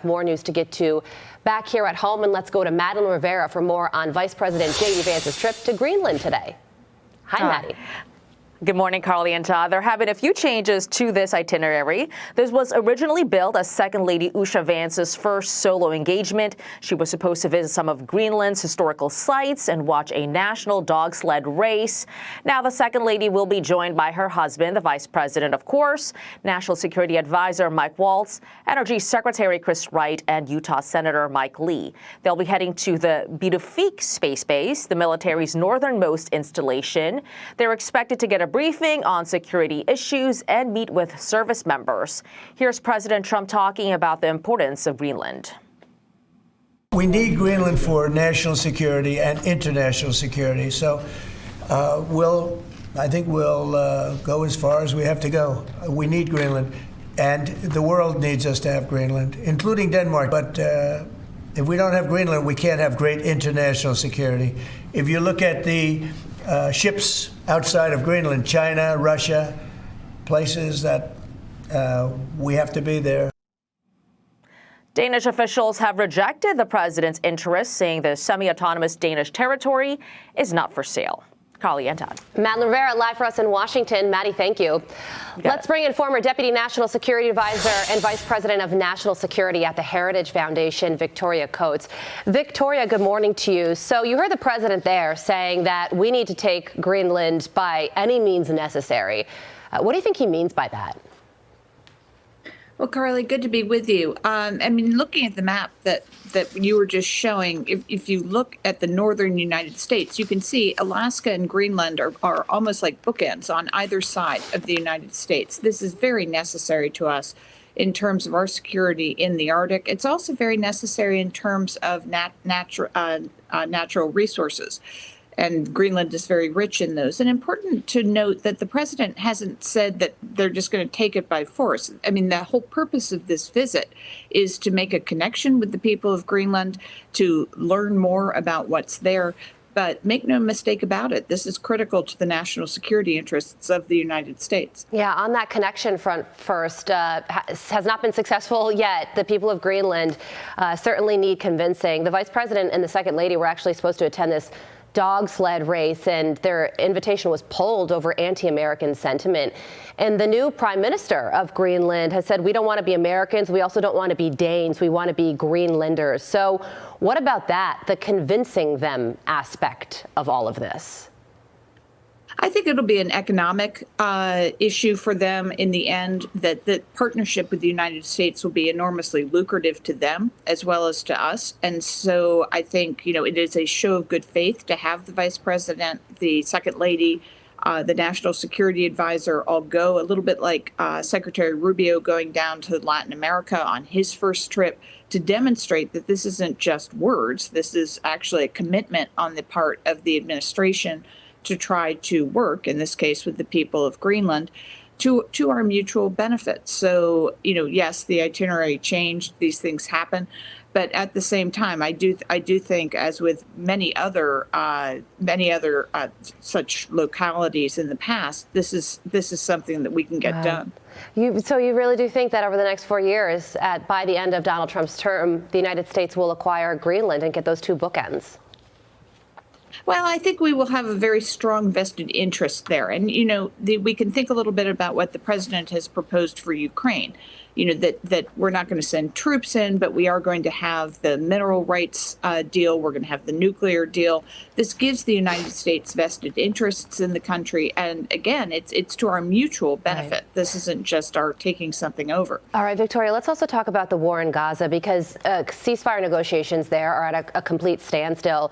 have more news to get to back here at home. And let's go to Madeleine Rivera for more on Vice President J.D. Vance's trip to Greenland today. Hi, Maddie. Good morning, Carly and Todd. There have been a few changes to this itinerary. This was originally billed as Second Lady Usha Vance's first solo engagement. She was supposed to visit some of Greenland's historical sites and watch a national dog sled race. Now the Second Lady will be joined by her husband, the Vice President, of course, National Security Advisor Mike Waltz, Energy Secretary Chris Wright, and Utah Senator Mike Lee. They'll be heading to the Bidufik Space Base, the military's northernmost installation. They're expected to get a briefing on security issues and meet with service members. Here's President Trump talking about the importance of Greenland. We need Greenland for national security and international security. So I think we'll go as far as we have to go. We need Greenland, and the world needs us to have Greenland, including Denmark. But if we don't have Greenland, we can't have great international security. If you look at the ships outside of Greenland, China, Russia, places that we have to be there. Danish officials have rejected the president's interest, saying the semi-autonomous Danish territory is not for sale. Carly and Todd. Madeleine Rivera live for us in Washington. Maddie, thank you. Let's bring in former Deputy National Security Advisor and Vice President of National Security at the Heritage Foundation, Victoria Coates. Victoria, good morning to you. So you heard the president there saying that we need to take Greenland by any means necessary. What do you think he means by that? Well, Carly, good to be with you. I mean, looking at the map that you were just showing, if you look at the northern United States, you can see Alaska and Greenland are almost like bookends on either side of the United States. This is very necessary to us in terms of our security in the Arctic. It's also very necessary in terms of natural resources. And Greenland is very rich in those. And important to note that the president hasn't said that they're just going to take it by force. I mean, the whole purpose of this visit is to make a connection with the people of Greenland, to learn more about what's there. But make no mistake about it, this is critical to the national security interests of the United States. Yeah, on that connection front first, has not been successful yet. The people of Greenland certainly need convincing. The vice president and the second lady were actually supposed to attend this dog sled race, and their invitation was pulled over anti-American sentiment. And the new prime minister of Greenland has said, we don't want to be Americans. We also don't want to be Danes. We want to be Greenlanders. So what about that, the convincing them aspect of all of this? I think it'll be an economic issue for them in the end, that the partnership with the United States will be enormously lucrative to them as well as to us. And so I think, it is a show of good faith to have the vice president, the second lady, the national security advisor all go, a little bit like Secretary Rubio going down to Latin America on his first trip, to demonstrate that this isn't just words. This is actually a commitment on the part of the administration to try to work, in this case with the people of Greenland, to our mutual benefit. So, yes, the itinerary changed, these things happen, but at the same time, I do think, as with many other such localities in the past, this is something that we can get done. So you really do think that over the next 4 years, by the end of Donald Trump's term, the United States will acquire Greenland and get those two bookends? Well, I think we will have a very strong vested interest there. And, we can think a little bit about what the president has proposed for Ukraine. That we're not going to send troops in, but we are going to have the mineral rights deal. We're going to have the nuclear deal. This gives the United States vested interests in the country. And again, it's to our mutual benefit. Right. This isn't just our taking something over. All right, Victoria, let's also talk about the war in Gaza, because ceasefire negotiations there are at a complete standstill.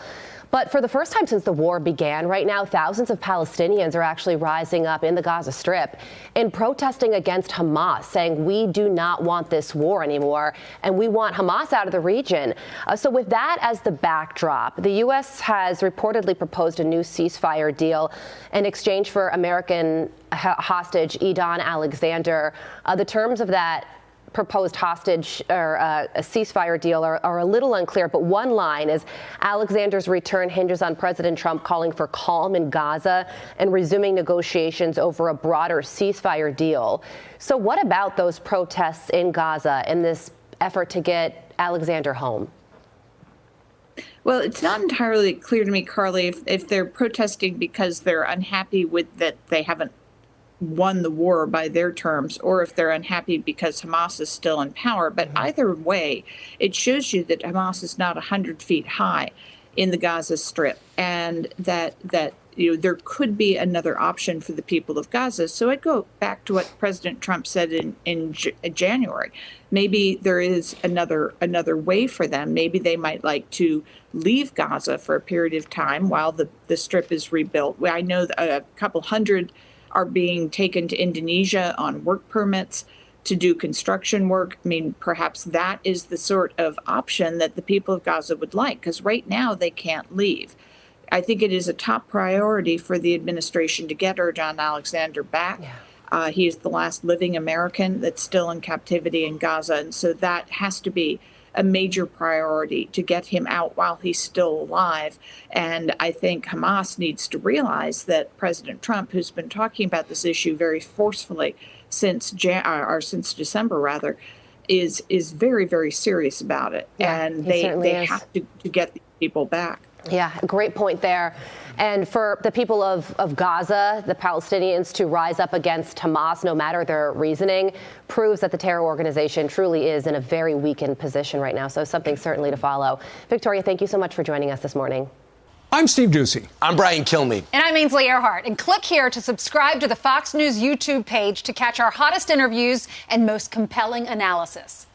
But for the first time since the war began, right now, thousands of Palestinians are actually rising up in the Gaza Strip and protesting against Hamas, saying we do not want this war anymore and we want Hamas out of the region. So with that as the backdrop, the U.S. has reportedly proposed a new ceasefire deal in exchange for American hostage Edon Alexander. The terms of that proposed hostage or a ceasefire deal are a little unclear, but one line is Alexander's return hinges on President Trump calling for calm in Gaza and resuming negotiations over a broader ceasefire deal. So what about those protests in Gaza and this effort to get Alexander home? Well, it's not entirely clear to me, Carly, if they're protesting because they're unhappy with that they haven't won the war by their terms, or if they're unhappy because Hamas is still in power. But either way, it shows you that Hamas is not 100 feet high in the Gaza Strip, and that there could be another option for the people of Gaza. So I'd go back to what President Trump said in January. Maybe there is another way for them. Maybe they might like to leave Gaza for a period of time while the Strip is rebuilt. I know that a couple hundred are being taken to Indonesia on work permits to do construction work. I mean, perhaps that is the sort of option that the people of Gaza would like, because right now they can't leave. I think it is a top priority for the administration to get John Alexander back. Yeah. He is the last living American that's still in captivity in Gaza, and so that has to be a major priority to get him out while he's still alive. And I think Hamas needs to realize that President Trump, who's been talking about this issue very forcefully since December, rather, is very, very serious about it. Yeah, and they have to get these people back. Yeah, great point there. And for the people of Gaza, the Palestinians, to rise up against Hamas, no matter their reasoning, proves that the terror organization truly is in a very weakened position right now. So something certainly to follow. Victoria, thank you so much for joining us this morning. I'm Steve Doocy. I'm Brian Kilmeade. And I'm Ainsley Earhart. And click here to subscribe to the Fox News YouTube page to catch our hottest interviews and most compelling analysis.